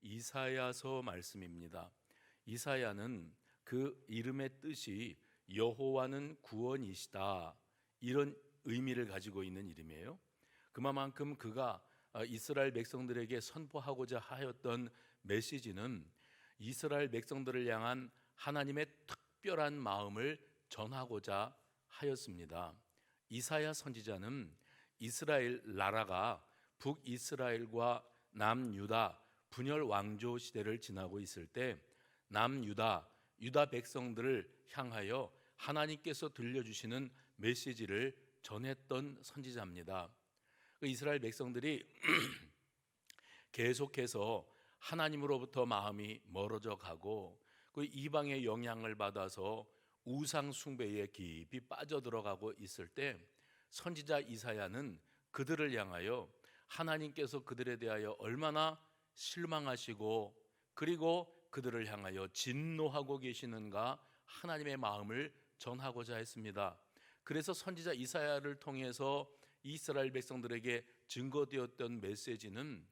이사야서 말씀입니다. 이사야는 그 이름의 뜻이 여호와는 구원이시다, 이런 의미를 가지고 있는 이름이에요. 그만큼 그가 이스라엘 백성들에게 선포하고자 하였던 메시지는 이스라엘 백성들을 향한 하나님의 특별한 마음을 전하고자 하였습니다. 이사야 선지자는 이스라엘 나라가 북이스라엘과 남유다 분열 왕조 시대를 지나고 있을 때 남유다, 유다 백성들을 향하여 하나님께서 들려주시는 메시지를 전했던 선지자입니다. 이스라엘 백성들이 계속해서 하나님으로부터 마음이 멀어져 가고 그 이방의 영향을 받아서 우상 숭배에 깊이 빠져들어가고 있을 때 선지자 이사야는 그들을 향하여 하나님께서 그들에 대하여 얼마나 실망하시고 그리고 그들을 향하여 진노하고 계시는가 하나님의 마음을 전하고자 했습니다. 그래서 선지자 이사야를 통해서 이스라엘 백성들에게 증거되었던 메시지는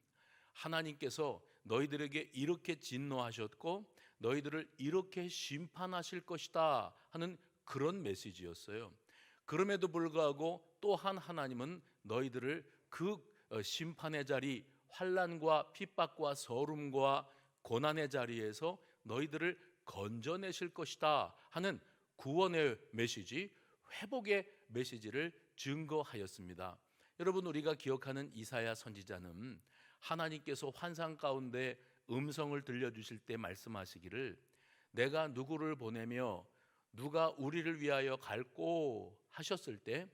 하나님께서 너희들에게 이렇게 진노하셨고 너희들을 이렇게 심판하실 것이다 하는 그런 메시지였어요. 그럼에도 불구하고 또한 하나님은 너희들을 그 심판의 자리, 환난과 핍박과 서름과 고난의 자리에서 너희들을 건져내실 것이다 하는 구원의 메시지, 회복의 메시지를 증거하였습니다. 여러분, 우리가 기억하는 이사야 선지자는 하나님께서 환상 가운데 음성을 들려주실 때 말씀하시기를 내가 누구를 보내며 누가 우리를 위하여 갈꼬 하셨을 때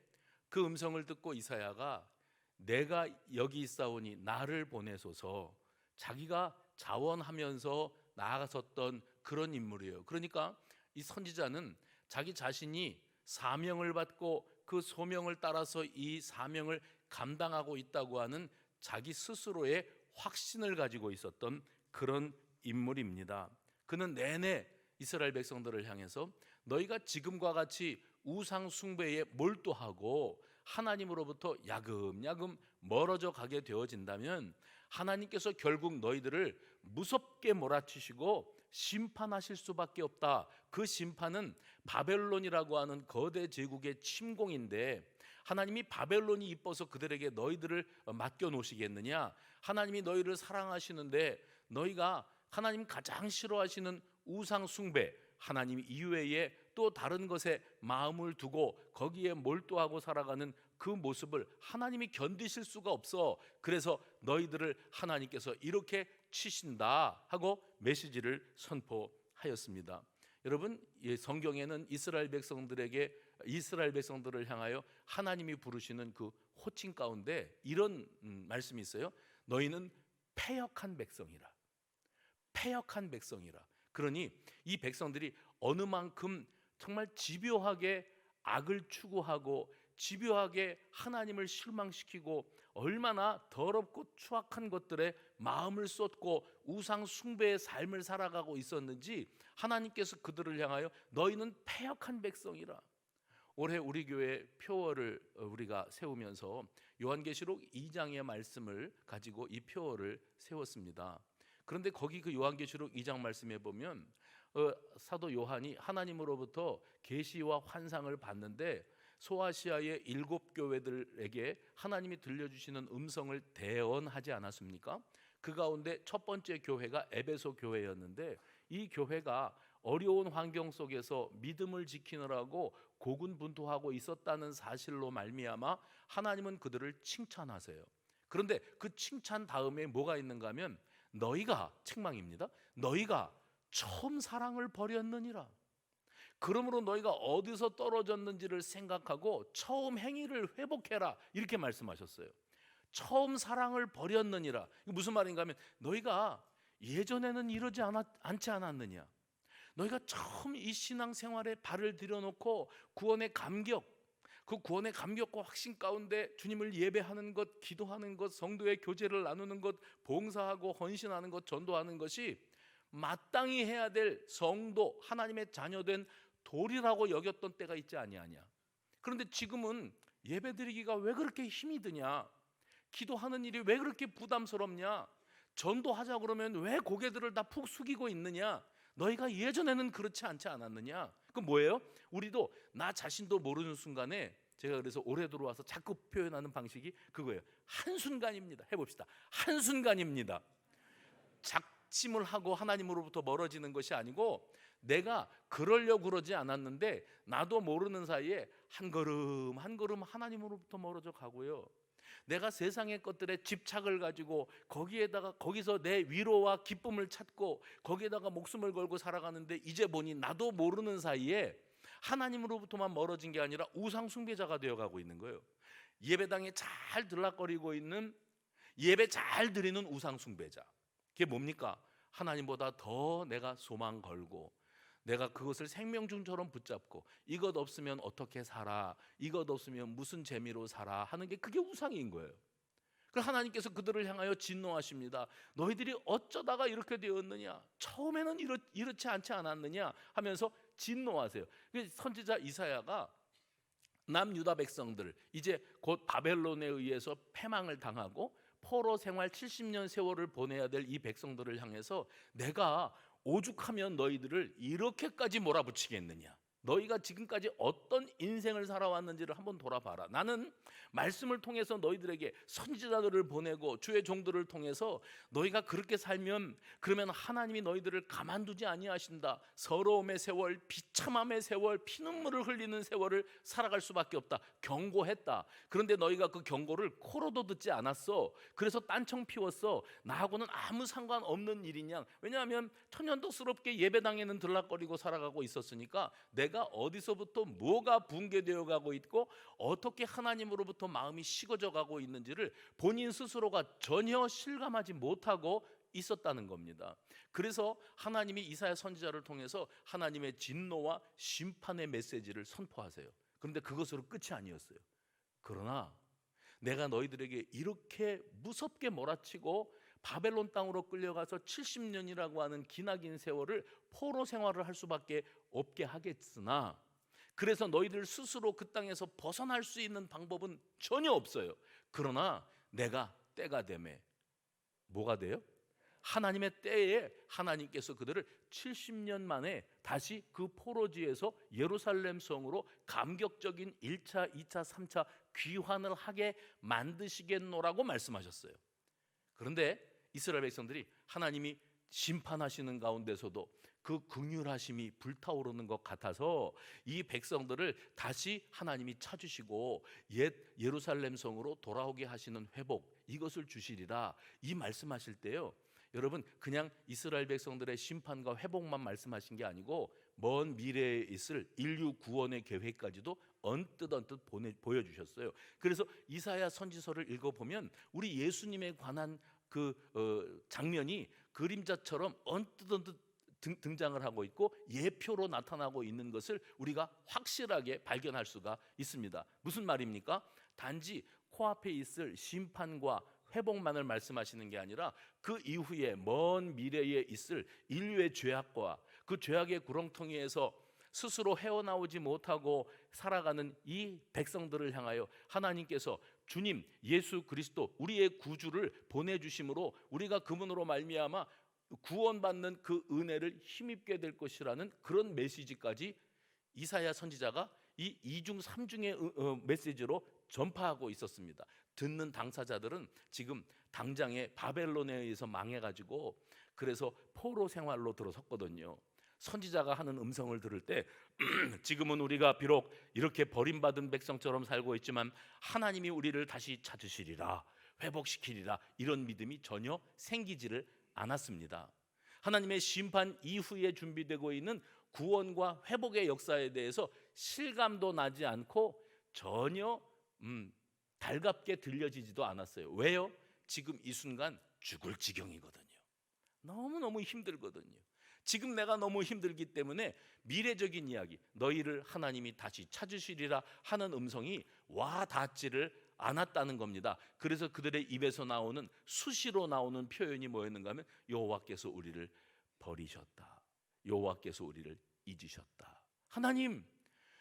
그 음성을 듣고 이사야가 내가 여기 있사오니 나를 보내소서, 자기가 자원하면서 나아갔었던 그런 인물이에요. 그러니까 이 선지자는 자기 자신이 사명을 받고 그 소명을 따라서 이 사명을 감당하고 있다고 하는 자기 스스로의 확신을 가지고 있었던 그런 인물입니다. 그는 내내 이스라엘 백성들을 향해서 너희가 지금과 같이 우상 숭배에 몰두하고 하나님으로부터 야금야금 멀어져 가게 되어진다면 하나님께서 결국 너희들을 무섭게 몰아치시고 심판하실 수밖에 없다. 그 심판은 바벨론이라고 하는 거대 제국의 침공인데 하나님이 바벨론이 이뻐서 그들에게 너희들을 맡겨놓으시겠느냐? 하나님이 너희를 사랑하시는데 너희가 하나님 가장 싫어하시는 우상 숭배, 하나님 이외에 또 다른 것에 마음을 두고 거기에 몰두하고 살아가는 그 모습을 하나님이 견디실 수가 없어. 그래서 너희들을 하나님께서 이렇게 치신다 하고 메시지를 선포하였습니다. 여러분, 성경에는 이스라엘 백성들을 향하여 하나님이 부르시는 그 호칭 가운데 이런 말씀이 있어요. 너희는 패역한 백성이라. 패역한 백성이라. 그러니 이 백성들이 어느 만큼 정말 집요하게 악을 추구하고 집요하게 하나님을 실망시키고 얼마나 더럽고 추악한 것들에 마음을 쏟고 우상 숭배의 삶을 살아가고 있었는지 하나님께서 그들을 향하여 너희는 패역한 백성이라. 올해 우리 교회 표어를 우리가 세우면서 요한계시록 2장의 말씀을 가지고 이 표어를 세웠습니다. 그런데 거기 그 요한계시록 2장 말씀에 보면 사도 요한이 하나님으로부터 계시와 환상을 받는데 소아시아의 7교회들에게 하나님이 들려주시는 음성을 대언하지 않았습니까? 그 가운데 첫 번째 교회가 에베소 교회였는데 이 교회가 어려운 환경 속에서 믿음을 지키느라고 고군분투하고 있었다는 사실로 말미암아 하나님은 그들을 칭찬하세요. 그런데 그 칭찬 다음에 뭐가 있는가 하면 너희가, 책망입니다, 너희가 처음 사랑을 버렸느니라. 그러므로 너희가 어디서 떨어졌는지를 생각하고 처음 행위를 회복해라, 이렇게 말씀하셨어요. 처음 사랑을 버렸느니라. 이게 무슨 말인가 하면 너희가 예전에는 이러지 않지 않았느냐. 너희가 처음 이 신앙생활에 발을 들여놓고 구원의 감격, 그 구원의 감격과 확신 가운데 주님을 예배하는 것, 기도하는 것, 성도의 교제를 나누는 것, 봉사하고 헌신하는 것, 전도하는 것이 마땅히 해야 될 성도, 하나님의 자녀된 도리라고 여겼던 때가 있지 아니하냐. 그런데 지금은 예배드리기가 왜 그렇게 힘이 드냐, 기도하는 일이 왜 그렇게 부담스럽냐, 전도하자 그러면 왜 고개들을 다 푹 숙이고 있느냐? 너희가 예전에는 그렇지 않지 않았느냐? 그 뭐예요? 우리도 나 자신도 모르는 순간에, 제가 그래서 올해 들어와서 자꾸 표현하는 방식이 그거예요. 한순간입니다. 해봅시다. 한순간입니다. 작심을 하고 하나님으로부터 멀어지는 것이 아니고, 내가 그러려고 그러지 않았는데 나도 모르는 사이에 한 걸음 한 걸음 하나님으로부터 멀어져 가고요. 내가 세상의 것들에 집착을 가지고 거기서 내 위로와 기쁨을 찾고 거기에다가 목숨을 걸고 살아가는데, 이제 보니 나도 모르는 사이에 하나님으로부터만 멀어진 게 아니라 우상 숭배자가 되어가고 있는 거예요. 예배당에 잘 들락거리고 있는, 예배 잘 드리는 우상 숭배자. 그게 뭡니까? 하나님보다 더 내가 소망 걸고, 내가 그것을 생명중처럼 붙잡고, 이것 없으면 어떻게 살아, 이것 없으면 무슨 재미로 살아 하는 게, 그게 우상인 거예요. 그래서 하나님께서 그들을 향하여 진노하십니다. 너희들이 어쩌다가 이렇게 되었느냐, 처음에는 이렇지 않지 않았느냐 하면서 진노하세요. 선지자 이사야가 남유다 백성들, 이제 곧 바벨론에 의해서 패망을 당하고 포로 생활 70년 세월을 보내야 될 이 백성들을 향해서, 내가 오죽하면 너희들을 이렇게까지 몰아붙이겠느냐, 너희가 지금까지 어떤 인생을 살아왔는지를 한번 돌아봐라. 나는 말씀을 통해서 너희들에게 선지자들을 보내고 주의 종들을 통해서, 너희가 그렇게 살면 그러면 하나님이 너희들을 가만두지 아니하신다, 서러움의 세월, 비참함의 세월, 피눈물을 흘리는 세월을 살아갈 수밖에 없다 경고했다. 그런데 너희가 그 경고를 코로도 듣지 않았어. 그래서 딴청 피웠어. 나하고는 아무 상관없는 일이냐. 왜냐하면 천연덕스럽게 예배당에는 들락거리고 살아가고 있었으니까, 내가 어디서부터 뭐가 붕괴되어 가고 있고 어떻게 하나님으로부터 마음이 식어져 가고 있는지를 본인 스스로가 전혀 실감하지 못하고 있었다는 겁니다. 그래서 하나님이 이사야 선지자를 통해서 하나님의 진노와 심판의 메시지를 선포하세요. 그런데 그것으로 끝이 아니었어요. 그러나 내가 너희들에게 이렇게 무섭게 몰아치고 바벨론 땅으로 끌려가서 70년이라고 하는 기나긴 세월을 포로 생활을 할 수밖에 없게 하겠으나, 그래서 너희들 스스로 그 땅에서 벗어날 수 있는 방법은 전혀 없어요. 그러나 내가 때가 되매, 뭐가 돼요? 하나님의 때에 하나님께서 그들을 70년 만에 다시 그 포로지에서 예루살렘 성으로 감격적인 1차, 2차, 3차 귀환을 하게 만드시겠노라고 말씀하셨어요. 그런데 이스라엘 백성들이 하나님이 심판하시는 가운데서도 그 긍휼하심이 불타오르는 것 같아서 이 백성들을 다시 하나님이 찾으시고 옛 예루살렘 성으로 돌아오게 하시는 회복, 이것을 주시리라, 이 말씀하실 때요, 여러분, 그냥 이스라엘 백성들의 심판과 회복만 말씀하신 게 아니고 먼 미래에 있을 인류 구원의 계획까지도 언뜻 보여주셨어요. 그래서 이사야 선지서를 읽어보면 우리 예수님에 관한 장면이 그림자처럼 언뜻 등장을 하고 있고 예표로 나타나고 있는 것을 우리가 확실하게 발견할 수가 있습니다. 무슨 말입니까? 단지 코앞에 있을 심판과 회복만을 말씀하시는 게 아니라 그 이후에 먼 미래에 있을 인류의 죄악과 그 죄악의 구렁텅이에서 스스로 헤어나오지 못하고 살아가는 이 백성들을 향하여 하나님께서 주님 예수 그리스도 우리의 구주를 보내주심으로 우리가 그분으로 말미암아 구원받는 그 은혜를 힘입게 될 것이라는 그런 메시지까지 이사야 선지자가 이 이중 삼중의 메시지로 전파하고 있었습니다. 듣는 당사자들은 지금 당장에 바벨론에 의해서 망해가지고 그래서 포로 생활로 들어섰거든요. 선지자가 하는 음성을 들을 때 지금은 우리가 비록 이렇게 버림받은 백성처럼 살고 있지만 하나님이 우리를 다시 찾으시리라, 회복시키리라, 이런 믿음이 전혀 생기지를 않았습니다. 하나님의 심판 이후에 준비되고 있는 구원과 회복의 역사에 대해서 실감도 나지 않고 전혀 달갑게 들려지지도 않았어요. 왜요? 지금 이 순간 죽을 지경이거든요. 너무너무 힘들거든요. 지금 내가 너무 힘들기 때문에 미래적인 이야기, 너희를 하나님이 다시 찾으시리라 하는 음성이 와 닿지를 않았다는 겁니다. 그래서 그들의 입에서 나오는 수시로 나오는 표현이 뭐였는가 하면 여호와께서 우리를 버리셨다, 여호와께서 우리를 잊으셨다. 하나님,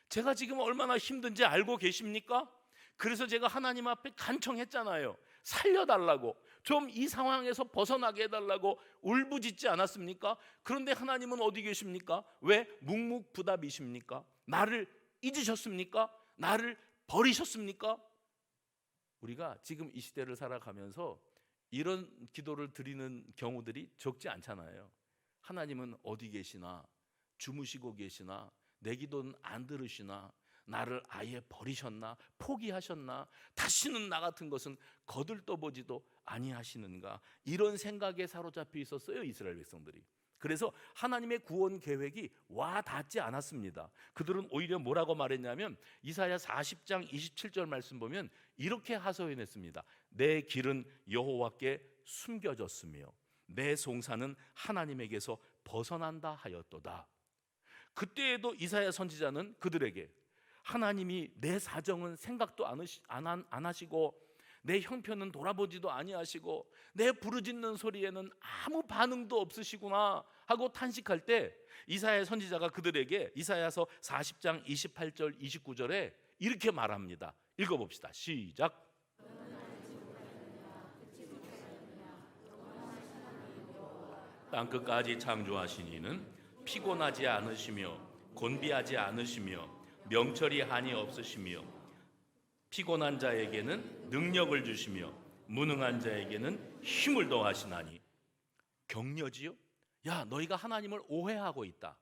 제가 지금 얼마나 힘든지 알고 계십니까? 그래서 제가 하나님 앞에 간청했잖아요. 살려달라고, 좀 이 상황에서 벗어나게 해달라고 울부짖지 않았습니까? 그런데 하나님은 어디 계십니까? 왜 묵묵부답이십니까? 나를 잊으셨습니까? 나를 버리셨습니까? 우리가 지금 이 시대를 살아가면서 이런 기도를 드리는 경우들이 적지 않잖아요. 하나님은 어디 계시나? 주무시고 계시나? 내 기도는 안 들으시나? 나를 아예 버리셨나? 포기하셨나? 다시는 나 같은 것은 거들떠보지도 아니하시는가? 이런 생각에 사로잡혀 있었어요, 이스라엘 백성들이. 그래서 하나님의 구원 계획이 와 닿지 않았습니다. 그들은 오히려 뭐라고 말했냐면 이사야 40장 27절 말씀 보면 이렇게 하소연했습니다. 내 길은 여호와께 숨겨졌으며 내 송사는 하나님에게서 벗어난다 하였도다. 그때에도 이사야 선지자는 그들에게 하나님이 내 사정은 생각도 안 하시고 내 형편은 돌아보지도 아니하시고 내 부르짖는 소리에는 아무 반응도 없으시구나 하고 탄식할 때 이사야 선지자가 그들에게 이사야서 40장 28절 29절에 이렇게 말합니다. 읽어봅시다. 시작. 땅끝까지 창조하신 이는 피곤하지 않으시며 곤비하지 않으시며 명철이 한이 없으시며 피곤한 자에게는 능력을 주시며 무능한 자에게는 힘을 더하시나니. 격려지요? 야, 너희가 하나님을 오해하고 있다.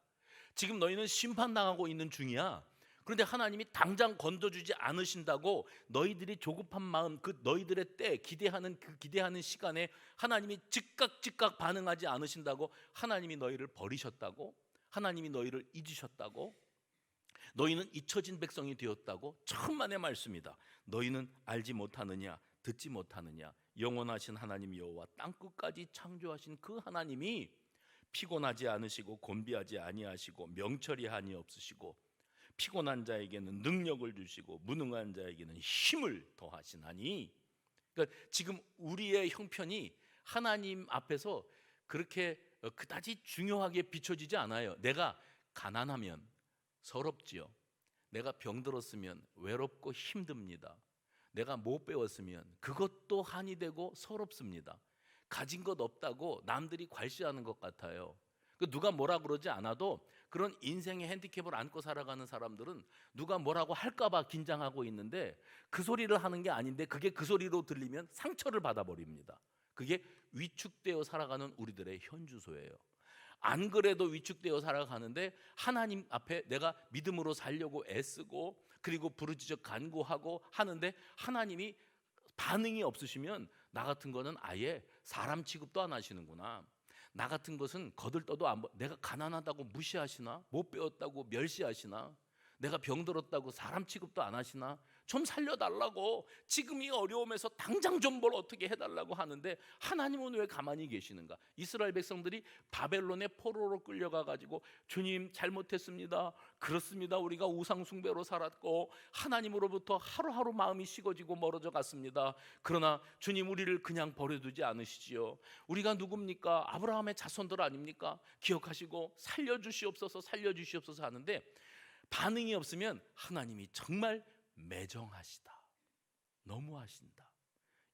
지금 너희는 심판당하고 있는 중이야. 그런데 하나님이 당장 건져주지 않으신다고 너희들이 조급한 마음, 그 너희들의 때 기대하는 그 기대하는 시간에 하나님이 즉각 반응하지 않으신다고 하나님이 너희를 버리셨다고? 하나님이 너희를 잊으셨다고? 너희는 잊혀진 백성이 되었다고? 천만의 말씀이다. 너희는 알지 못하느냐? 듣지 못하느냐? 영원하신 하나님 여호와 땅끝까지 창조하신 그 하나님이 피곤하지 않으시고 곤비하지 아니하시고 명철이 한이 없으시고 피곤한 자에게는 능력을 주시고 무능한 자에게는 힘을 더하시나니. 그러니까 지금 우리의 형편이 하나님 앞에서 그렇게 그다지 중요하게 비춰지지 않아요. 내가 가난하면 서럽지요. 내가 병들었으면 외롭고 힘듭니다. 내가 못 배웠으면 그것도 한이 되고 서럽습니다. 가진 것 없다고 남들이 괄시하는 것 같아요. 누가 뭐라 그러지 않아도 그런 인생의 핸디캡을 안고 살아가는 사람들은 누가 뭐라고 할까 봐 긴장하고 있는데 그 소리를 하는 게 아닌데 그게 그 소리로 들리면 상처를 받아버립니다. 그게 위축되어 살아가는 우리들의 현주소예요. 안 그래도 위축되어 살아가는데 하나님 앞에 내가 믿음으로 살려고 애쓰고 그리고 부르짖어 간구하고 하는데 하나님이 반응이 없으시면 나 같은 거는 아예 사람 취급도 안 하시는구나. 나 같은 것은 거들떠도 내가 가난하다고 무시하시나? 못 배웠다고 멸시하시나? 내가 병들었다고 사람 취급도 안 하시나? 좀 살려달라고, 지금 이 어려움에서 당장 좀 뭘 어떻게 해달라고 하는데 하나님은 왜 가만히 계시는가? 이스라엘 백성들이 바벨론의 포로로 끌려가가지고 주님 잘못했습니다. 그렇습니다. 우리가 우상 숭배로 살았고 하나님으로부터 하루하루 마음이 식어지고 멀어져 갔습니다. 그러나 주님 우리를 그냥 버려두지 않으시지요. 우리가 누굽니까? 아브라함의 자손들 아닙니까? 기억하시고 살려주시옵소서 살려주시옵소서 하는데 반응이 없으면 하나님이 정말 매정하시다, 너무하신다,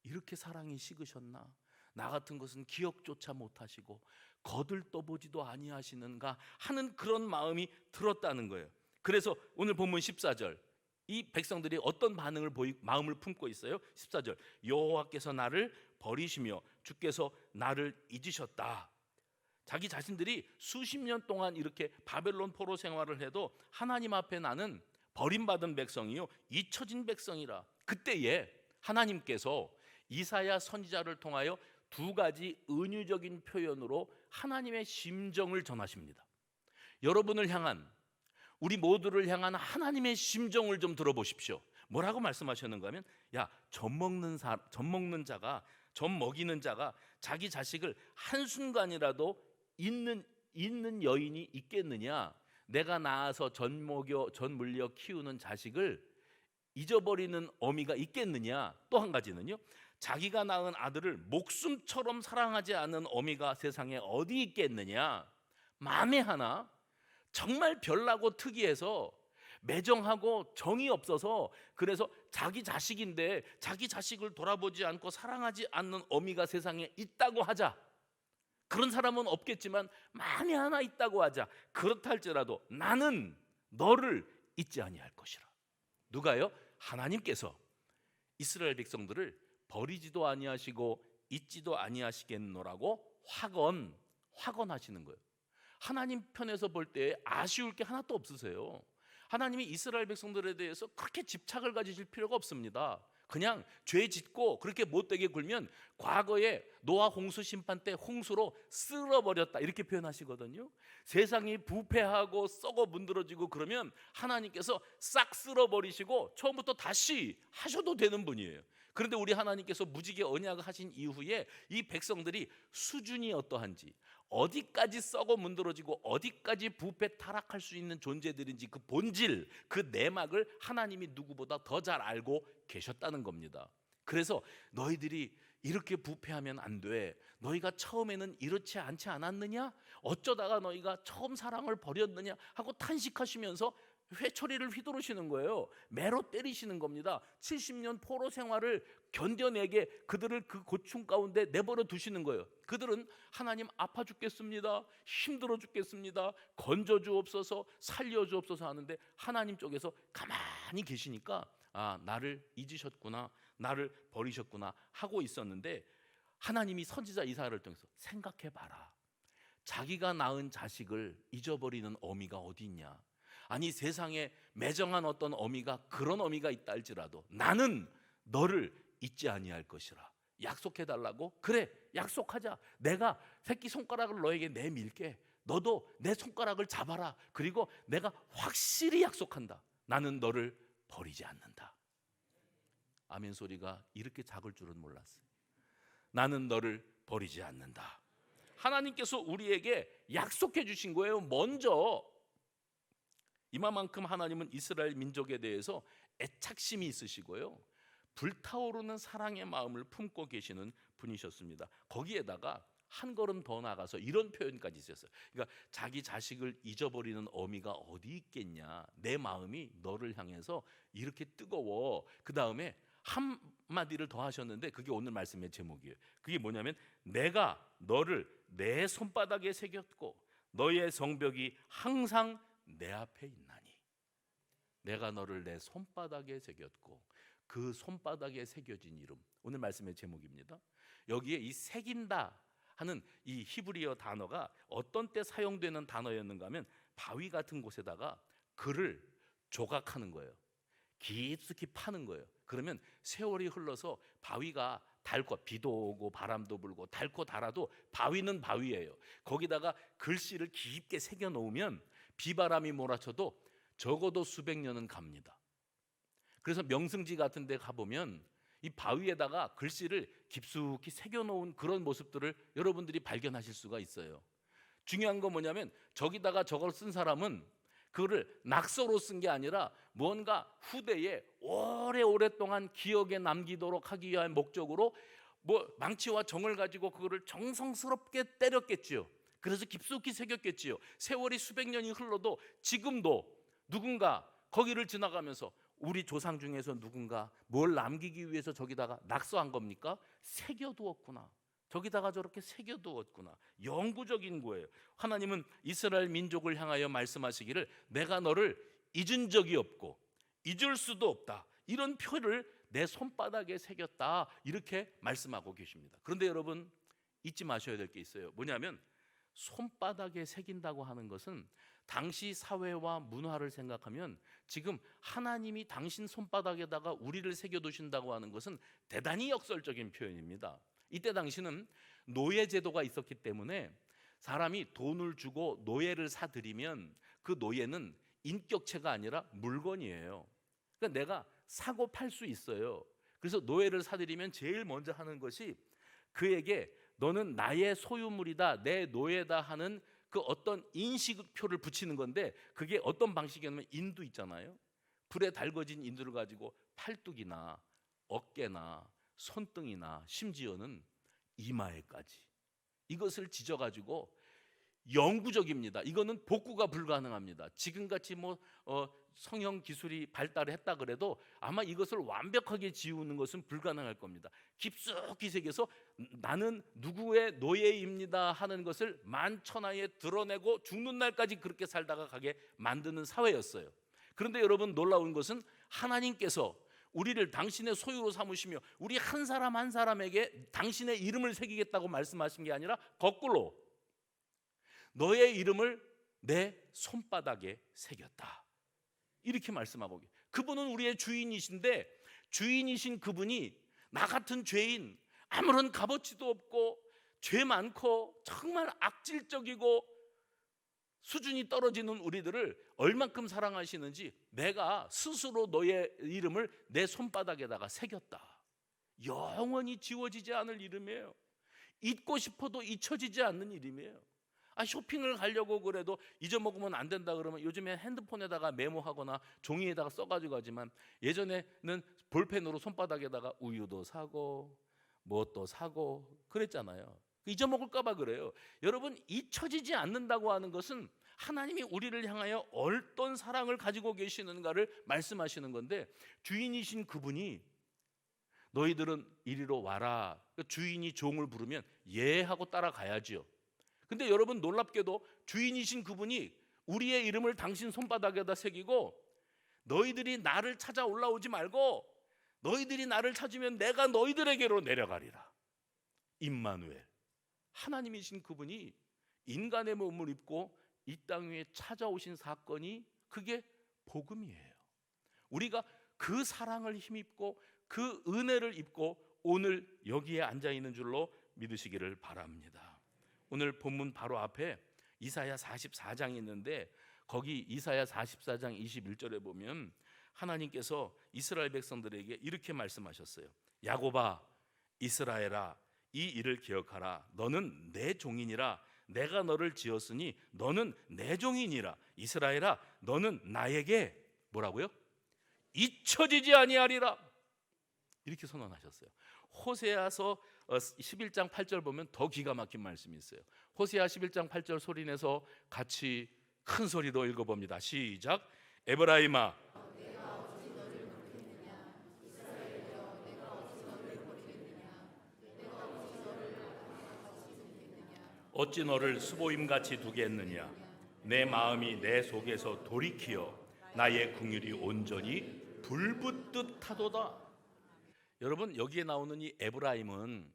이렇게 사랑이 식으셨나? 나 같은 것은 기억조차 못하시고 거들떠보지도 아니하시는가 하는 그런 마음이 들었다는 거예요. 그래서 오늘 본문 14절 이 백성들이 어떤 마음을 품고 있어요? 14절 여호와께서 나를 버리시며 주께서 나를 잊으셨다. 자기 자신들이 수십 년 동안 이렇게 바벨론 포로 생활을 해도 하나님 앞에 나는 버림받은 백성이요 잊혀진 백성이라. 그때에 하나님께서 이사야 선지자를 통하여 두 가지 은유적인 표현으로 하나님의 심정을 전하십니다. 여러분을 향한, 우리 모두를 향한 하나님의 심정을 좀 들어보십시오. 뭐라고 말씀하셨는가 하면 젖 먹이는 자가 자기 자식을 한순간이라도 잊는 여인이 있겠느냐? 내가 낳아서 젖 물려 키우는 자식을 잊어버리는 어미가 있겠느냐? 또 한 가지는요, 자기가 낳은 아들을 목숨처럼 사랑하지 않는 어미가 세상에 어디 있겠느냐? 만에 하나 정말 별나고 특이해서 매정하고 정이 없어서, 그래서 자기 자식인데 자기 자식을 돌아보지 않고 사랑하지 않는 어미가 세상에 있다고 하자. 그런 사람은 없겠지만 만에 하나 있다고 하자. 그렇다 할지라도 나는 너를 잊지 아니할 것이라. 누가요? 하나님께서 이스라엘 백성들을 버리지도 아니하시고 잊지도 아니하시겠노라고 확언하시는 거예요. 하나님 편에서 볼 때 아쉬울 게 하나도 없으세요. 하나님이 이스라엘 백성들에 대해서 그렇게 집착을 가지실 필요가 없습니다. 그냥 죄 짓고 그렇게 못되게 굴면 과거에 노아 홍수 심판 때 홍수로 쓸어버렸다 이렇게 표현하시거든요. 세상이 부패하고 썩어 문드러지고 그러면 하나님께서 싹 쓸어버리시고 처음부터 다시 하셔도 되는 분이에요. 그런데 우리 하나님께서 무지개 언약을 하신 이후에 이 백성들이 수준이 어떠한지, 어디까지 썩어 문드러지고 어디까지 부패 타락할 수 있는 존재들인지 그 본질, 그 내막을 하나님이 누구보다 더 잘 알고 계셨다는 겁니다. 그래서 너희들이 이렇게 부패하면 안 돼. 너희가 처음에는 이렇지 않지 않았느냐? 어쩌다가 너희가 처음 사랑을 버렸느냐? 하고 탄식하시면서 회초리를 휘두르시는 거예요. 매로 때리시는 겁니다. 70년 포로 생활을 견뎌내게 그들을 그 고충 가운데 내버려 두시는 거예요. 그들은 하나님 아파 죽겠습니다, 힘들어 죽겠습니다, 건져 주옵소서, 살려 주옵소서 하는데 하나님 쪽에서 가만히 계시니까 아, 나를 잊으셨구나, 나를 버리셨구나 하고 있었는데, 하나님이 선지자 이사야를 통해서 생각해봐라. 자기가 낳은 자식을 잊어버리는 어미가 어디 있냐? 아니, 세상에 매정한 어떤 어미가, 그런 어미가 있다 할지라도 나는 너를 잊지 아니할 것이라. 약속해달라고? 그래, 약속하자. 내가 새끼손가락을 너에게 내밀게. 너도 내 손가락을 잡아라. 그리고 내가 확실히 약속한다. 나는 너를 버리지 않는다. 아멘 소리가 이렇게 작을 줄은 몰랐어요. 나는 너를 버리지 않는다. 하나님께서 우리에게 약속해 주신 거예요. 먼저 이마만큼 하나님은 이스라엘 민족에 대해서 애착심이 있으시고요, 불타오르는 사랑의 마음을 품고 계시는 분이셨습니다. 거기에다가 한 걸음 더 나가서 이런 표현까지 있었어요. 그러니까 자기 자식을 잊어버리는 어미가 어디 있겠냐, 내 마음이 너를 향해서 이렇게 뜨거워. 그 다음에 한마디를 더 하셨는데 그게 오늘 말씀의 제목이에요. 그게 뭐냐면 내가 너를 내 손바닥에 새겼고 너의 성벽이 항상 내 앞에 있나니. 내가 너를 내 손바닥에 새겼고 그 손바닥에 새겨진 이름, 오늘 말씀의 제목입니다. 여기에 이 새긴다 하는 이 히브리어 단어가 어떤 때 사용되는 단어였는가 하면 바위 같은 곳에다가 글을 조각하는 거예요. 깊숙이 파는 거예요. 그러면 세월이 흘러서 바위가 닳고, 비도 오고 바람도 불고 닳고 닳아도 바위는 바위예요. 거기다가 글씨를 깊게 새겨 놓으면 비바람이 몰아쳐도 적어도 수백 년은 갑니다. 그래서 명승지 같은 데 가보면 이 바위에다가 글씨를 깊숙이 새겨 놓은 그런 모습들을 여러분들이 발견하실 수가 있어요. 중요한 건 뭐냐면 저기다가 저걸 쓴 사람은 그거를 낙서로 쓴 게 아니라 뭔가 후대에 오랫동안 기억에 남기도록 하기 위한 목적으로 뭐 망치와 정을 가지고 그거를 정성스럽게 때렸겠지요. 그래서 깊숙이 새겼겠지요. 세월이 수백 년이 흘러도 지금도 누군가 거기를 지나가면서 우리 조상 중에서 누군가 뭘 남기기 위해서 저기다가 낙서한 겁니까? 새겨두었구나. 저기다가 저렇게 새겨두었구나. 영구적인 거예요. 하나님은 이스라엘 민족을 향하여 말씀하시기를 내가 너를 잊은 적이 없고 잊을 수도 없다, 이런 표를 내 손바닥에 새겼다, 이렇게 말씀하고 계십니다. 그런데 여러분 잊지 마셔야 될 게 있어요. 뭐냐면 손바닥에 새긴다고 하는 것은 당시 사회와 문화를 생각하면 지금 하나님이 당신 손바닥에다가 우리를 새겨두신다고 하는 것은 대단히 역설적인 표현입니다. 이때 당시는 노예제도가 있었기 때문에 사람이 돈을 주고 노예를 사들이면 그 노예는 인격체가 아니라 물건이에요. 그러니까 내가 사고 팔 수 있어요. 그래서 노예를 사들이면 제일 먼저 하는 것이 그에게 너는 나의 소유물이다, 내 노예다 하는 그 어떤 인식표를 붙이는 건데, 그게 어떤 방식이냐면 인두 있잖아요. 불에 달궈진 인두를 가지고 팔뚝이나 어깨나 손등이나 심지어는 이마에까지 이것을 지져가지고 영구적입니다. 이거는 복구가 불가능합니다. 지금같이 성형 기술이 발달을 했다 그래도 아마 이것을 완벽하게 지우는 것은 불가능할 겁니다. 깊숙이 새겨서 나는 누구의 노예입니다 하는 것을 만천하에 드러내고 죽는 날까지 그렇게 살다가 가게 만드는 사회였어요. 그런데 여러분, 놀라운 것은 하나님께서 우리를 당신의 소유로 삼으시며 우리 한 사람 한 사람에게 당신의 이름을 새기겠다고 말씀하신 게 아니라 거꾸로 너의 이름을 내 손바닥에 새겼다, 이렇게 말씀하고, 그분은 우리의 주인이신데, 주인이신 그분이 나 같은 죄인, 아무런 값어치도 없고 죄 많고 정말 악질적이고 수준이 떨어지는 우리들을 얼만큼 사랑하시는지 내가 스스로 너의 이름을 내 손바닥에다가 새겼다. 영원히 지워지지 않을 이름이에요. 잊고 싶어도 잊혀지지 않는 이름이에요. 쇼핑을 가려고 그래도 잊어먹으면 안 된다 그러면 요즘에 핸드폰에다가 메모하거나 종이에다가 써가지고 하지만, 예전에는 볼펜으로 손바닥에다가 우유도 사고 뭣도 사고 그랬잖아요. 잊어먹을까 봐 그래요. 여러분, 잊혀지지 않는다고 하는 것은 하나님이 우리를 향하여 어떤 사랑을 가지고 계시는가를 말씀하시는 건데, 주인이신 그분이 너희들은 이리로 와라, 주인이 종을 부르면 예 하고 따라가야지요. 근데 여러분, 놀랍게도 주인이신 그분이 우리의 이름을 당신 손바닥에다 새기고, 너희들이 나를 찾아 올라오지 말고 너희들이 나를 찾으면 내가 너희들에게로 내려가리라. 임마누엘, 하나님이신 그분이 인간의 몸을 입고 이 땅 위에 찾아오신 사건이, 그게 복음이에요. 우리가 그 사랑을 힘입고 그 은혜를 입고 오늘 여기에 앉아 있는 줄로 믿으시기를 바랍니다. 오늘 본문 바로 앞에 이사야 44장이 있는데, 거기 이사야 44장 21절에 보면 하나님께서 이스라엘 백성들에게 이렇게 말씀하셨어요. 야곱아, 이스라엘아, 이 일을 기억하라. 너는 내 종이니라. 내가 너를 지었으니 너는 내 종이니라. 이스라엘아, 너는 나에게 뭐라고요? 잊혀지지 아니하리라. 이렇게 선언하셨어요. 호세아서 11장 8절 보면 더 기가 막힌 말씀이 있어요. 호세아 11장 8절 소리내서 같이 큰 소리로 읽어봅니다. 시작. 에브라임아, 어찌 너를 수보임같이 두겠느냐. 내 마음이 내 속에서 돌이키어 나의 긍휼이 온전히 불붙듯 하도다. 여러분, 여기에 나오는 이 에브라임은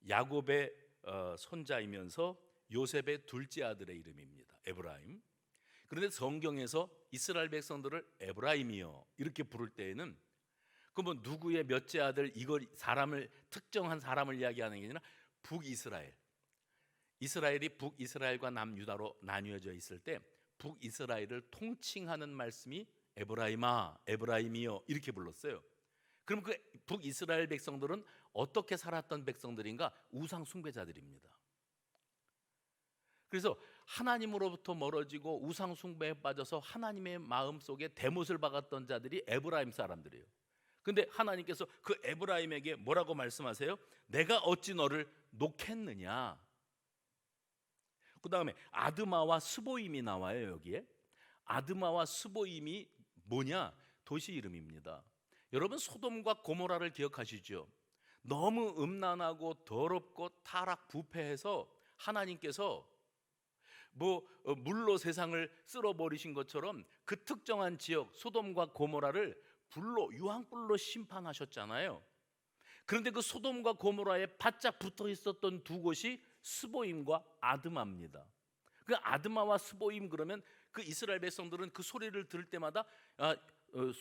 야곱의 손자이면서 요셉의 둘째 아들의 이름입니다. 에브라임. 그런데 성경에서 이스라엘 백성들을 에브라임이요 이렇게 부를 때에는 그러면 누구의 몇째 아들, 이걸 사람을, 특정한 사람을 이야기하는 게 아니라 북이스라엘, 이스라엘이 북이스라엘과 남유다로 나뉘어져 있을 때 북이스라엘을 통칭하는 말씀이 에브라임아, 에브라임이요 이렇게 불렀어요. 그럼 그 북이스라엘 백성들은 어떻게 살았던 백성들인가? 우상 숭배자들입니다. 그래서 하나님으로부터 멀어지고 우상 숭배에 빠져서 하나님의 마음속에 대못을 박았던 자들이 에브라임 사람들이에요. 근데 하나님께서 그 에브라임에게 뭐라고 말씀하세요? 내가 어찌 너를 놓겠느냐. 그 다음에 아드마와 스보임이 나와요. 여기에 아드마와 스보임이 뭐냐? 도시 이름입니다. 여러분, 소돔과 고모라를 기억하시죠? 너무 음란하고 더럽고 타락 부패해서 하나님께서 물로 세상을 쓸어버리신 것처럼 그 특정한 지역 소돔과 고모라를 불로, 유황불로 심판하셨잖아요. 그런데 그 소돔과 고모라에 바짝 붙어 있었던 두 곳이 스보임과 아드마입니다. 그 아드마와 스보임, 그러면 그 이스라엘 백성들은 그 소리를 들을 때마다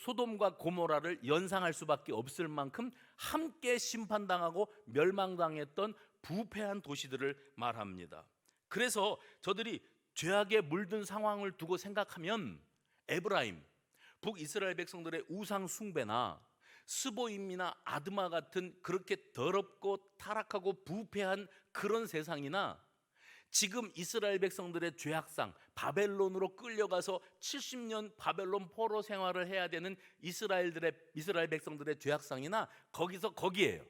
소돔과 고모라를 연상할 수밖에 없을 만큼 함께 심판당하고 멸망당했던 부패한 도시들을 말합니다. 그래서 저들이 죄악에 물든 상황을 두고 생각하면 에브라임, 북이스라엘 백성들의 우상 숭배나 스보임이나 아드마 같은 그렇게 더럽고 타락하고 부패한 그런 세상이나 지금 이스라엘 백성들의 죄악상, 바벨론으로 끌려가서 70년 바벨론 포로 생활을 해야 되는 이스라엘 백성들의 죄악상이나 거기에요.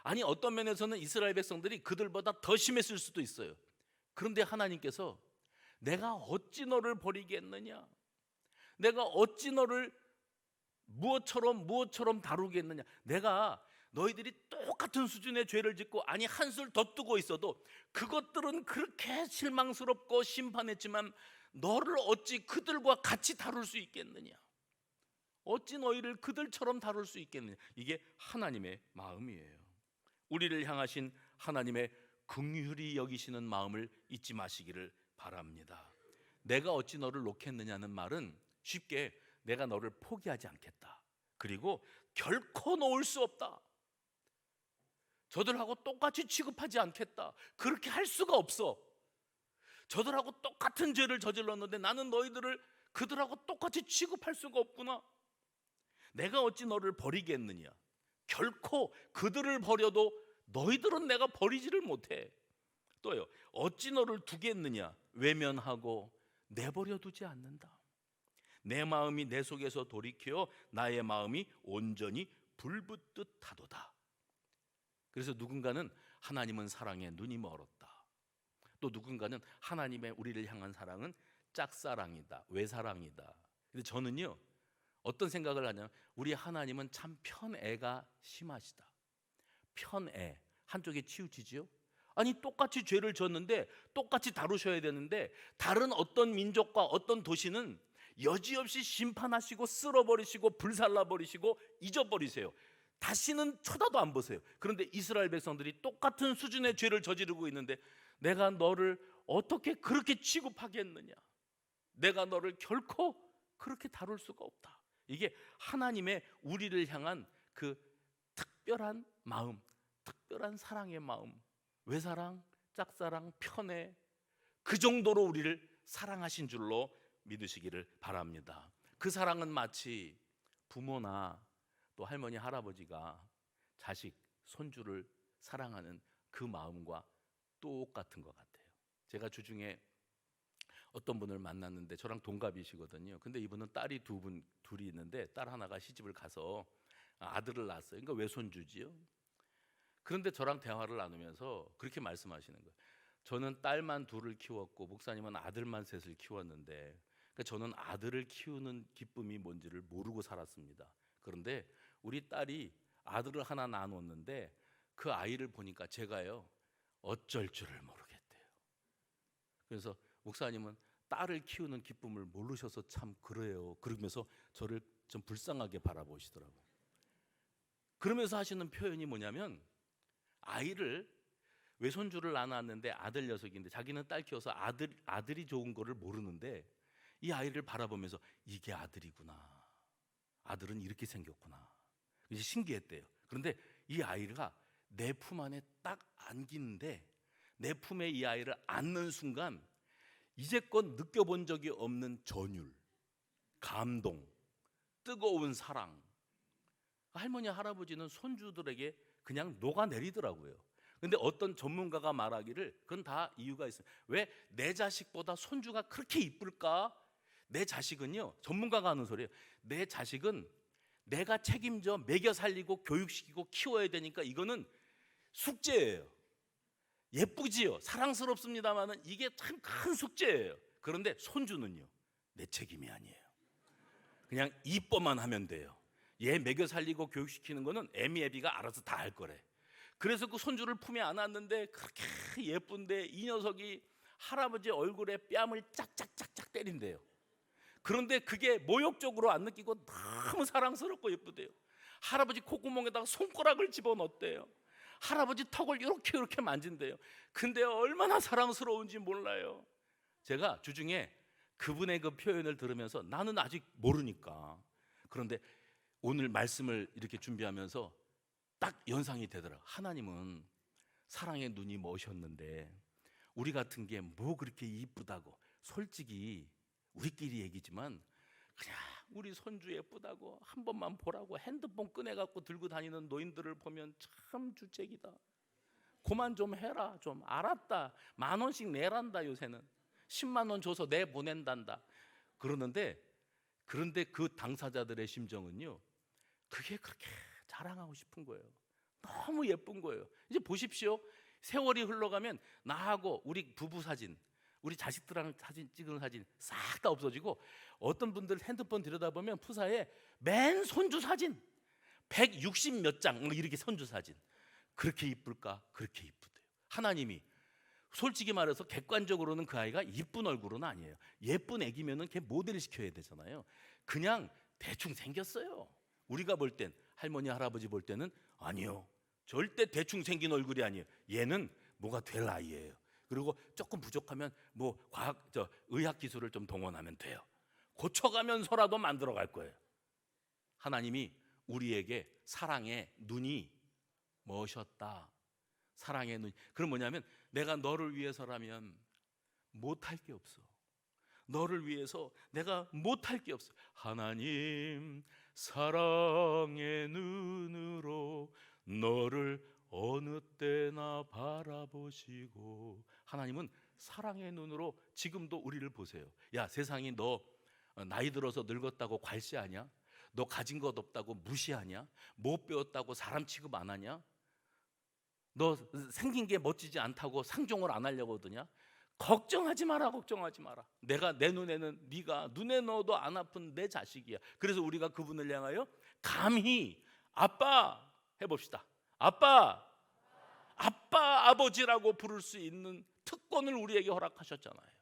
아니, 어떤 면에서는 이스라엘 백성들이 그들보다 더 심했을 수도 있어요. 그런데 하나님께서 내가 어찌 너를 버리겠느냐, 내가 어찌 너를 무엇처럼 다루겠느냐. 내가 너희들이 똑같은 수준의 죄를 짓고 아니 한술 더 뜨고 있어도 그것들은 그렇게 실망스럽고 심판했지만 너를 어찌 그들과 같이 다룰 수 있겠느냐, 어찌 너희를 그들처럼 다룰 수 있겠느냐. 이게 하나님의 마음이에요. 우리를 향하신 하나님의 긍휼히 여기시는 마음을 잊지 마시기를 바랍니다. 내가 어찌 너를 놓겠느냐는 말은 쉽게 내가 너를 포기하지 않겠다, 그리고 결코 놓을 수 없다, 저들하고 똑같이 취급하지 않겠다, 그렇게 할 수가 없어. 저들하고 똑같은 죄를 저질렀는데 나는 너희들을 그들하고 똑같이 취급할 수가 없구나. 내가 어찌 너를 버리겠느냐, 결코 그들을 버려도 너희들은 내가 버리지를 못해. 또요, 어찌 너를 두겠느냐, 외면하고 내버려 두지 않는다. 내 마음이 내 속에서 돌이켜 나의 마음이 온전히 불붙듯 하도다. 그래서 누군가는 하나님은 사랑에 눈이 멀었다, 또 누군가는 하나님의 우리를 향한 사랑은 짝사랑이다, 외사랑이다. 근데 저는요, 어떤 생각을 하냐면 우리 하나님은 참 편애가 심하시다. 편애, 한쪽에 치우치지요. 아니 똑같이 죄를 졌는데 똑같이 다루셔야 되는데 다른 어떤 민족과 어떤 도시는 여지없이 심판하시고 쓸어버리시고 불살라버리시고 잊어버리세요. 다시는 쳐다도 안 보세요. 그런데 이스라엘 백성들이 똑같은 수준의 죄를 저지르고 있는데 내가 너를 어떻게 그렇게 취급하겠느냐, 내가 너를 결코 그렇게 다룰 수가 없다. 이게 하나님의 우리를 향한 그 특별한 마음, 특별한 사랑의 마음, 외사랑, 짝사랑, 편애, 그 정도로 우리를 사랑하신 줄로 믿으시기를 바랍니다. 그 사랑은 마치 부모나 또 할머니, 할아버지가 자식, 손주를 사랑하는 그 마음과 똑같은 것 같아요. 제가 주중에 어떤 분을 만났는데 저랑 동갑이시거든요. 근데 이분은 딸이 둘이 있는데 딸 하나가 시집을 가서 아들을 낳았어요. 그러니까 외손주지요. 그런데 저랑 대화를 나누면서 그렇게 말씀하시는 거예요. 저는 딸만 둘을 키웠고 목사님은 아들만 셋을 키웠는데, 그러니까 저는 아들을 키우는 기쁨이 뭔지를 모르고 살았습니다. 그런데 우리 딸이 아들을 하나 낳았는데 그 아이를 보니까 제가요 어쩔 줄을 모르겠대요. 그래서 목사님은 딸을 키우는 기쁨을 모르셔서 참 그래요, 그러면서 저를 좀 불쌍하게 바라보시더라고요. 그러면서 하시는 표현이 뭐냐면, 아이를 외손주를 낳았는데 아들 녀석인데 자기는 딸 키워서 아들이 좋은 거를 모르는데 이 아이를 바라보면서 이게 아들이구나, 아들은 이렇게 생겼구나, 이제 신기했대요. 그런데 이 아이가 내 품 안에 딱 안기는데 내 품에 이 아이를 안는 순간 이제껏 느껴본 적이 없는 전율, 감동, 뜨거운 사랑. 할머니, 할아버지는 손주들에게 그냥 녹아내리더라고요. 근데 어떤 전문가가 말하기를 그건 다 이유가 있어요. 왜 내 자식보다 손주가 그렇게 이쁠까? 내 자식은요, 전문가가 하는 소리예요. 내 자식은 내가 책임져 먹여 살리고 교육시키고 키워야 되니까 이거는 숙제예요. 예쁘지요, 사랑스럽습니다만은 이게 참 큰 숙제예요. 그런데 손주는요, 내 책임이 아니에요. 그냥 이뻐만 하면 돼요. 얘 먹여 살리고 교육시키는 거는 애미애비가 알아서 다 할 거래. 그래서 그 손주를 품에 안았는데 그렇게 예쁜데 이 녀석이 할아버지 얼굴에 뺨을 짝짝짝짝 때린대요. 그런데 그게 모욕적으로 안 느끼고 너무 사랑스럽고 예쁘대요. 할아버지 콧구멍에다가 손가락을 집어넣었대요. 할아버지 턱을 이렇게 만진대요. 근데 얼마나 사랑스러운지 몰라요. 제가 주중에 그분의 그 표현을 들으면서 나는 아직 모르니까, 그런데 오늘 말씀을 이렇게 준비하면서 딱 연상이 되더라. 하나님은 사랑의 눈이 머셨는데 우리 같은 게 뭐 그렇게 이쁘다고, 솔직히 우리끼리 얘기지만 그냥 우리 손주 예쁘다고 한 번만 보라고 핸드폰 꺼내갖고 들고 다니는 노인들을 보면 참 주책이다. 그만 좀 해라, 좀 알았다, 10,000원씩 내란다, 요새는 10만 원 줘서 내 보낸단다 그러는데, 그런데 그 당사자들의 심정은요, 그게 그렇게 자랑하고 싶은 거예요. 너무 예쁜 거예요. 이제 보십시오, 세월이 흘러가면 나하고 우리 부부 사진, 우리 자식들랑 사진 찍은 사진 싹 다 없어지고, 어떤 분들 핸드폰 들여다보면 푸사에 맨 손주 사진 160 몇 장 이렇게 손주 사진. 그렇게 이쁠까? 그렇게 이쁘대요. 하나님이 솔직히 말해서 객관적으로는 그 아이가 이쁜 얼굴은 아니에요. 예쁜 애기면은 걔 모델 시켜야 되잖아요. 그냥 대충 생겼어요. 우리가 볼 땐, 할머니 할아버지 볼 때는 아니요, 절대 대충 생긴 얼굴이 아니에요. 얘는 뭐가 될 아이예요. 그리고 조금 부족하면 뭐 의학 기술을 좀 동원하면 돼요. 고쳐가면서라도 만들어 갈 거예요. 하나님이 우리에게 사랑의 눈이 머셨다. 사랑의 눈. 그럼 뭐냐면 내가 너를 위해서라면 못할 게 없어. 너를 위해서 내가 못할 게 없어. 하나님 사랑의 눈으로 너를 어느 때나 바라보시고. 하나님은 사랑의 눈으로 지금도 우리를 보세요. 야, 세상이 너 나이 들어서 늙었다고 괄시하냐? 너 가진 것 없다고 무시하냐? 못 배웠다고 사람 취급 안 하냐? 너 생긴 게 멋지지 않다고 상종을 안 하려고 하더냐? 걱정하지 마라, 걱정하지 마라. 내가 내 눈에는 네가 눈에 넣어도 안 아픈 내 자식이야. 그래서 우리가 그분을 향하여 감히 아빠 해봅시다. 아빠, 아빠, 아버지라고 부를 수 있는 특권을 우리에게 허락하셨잖아요.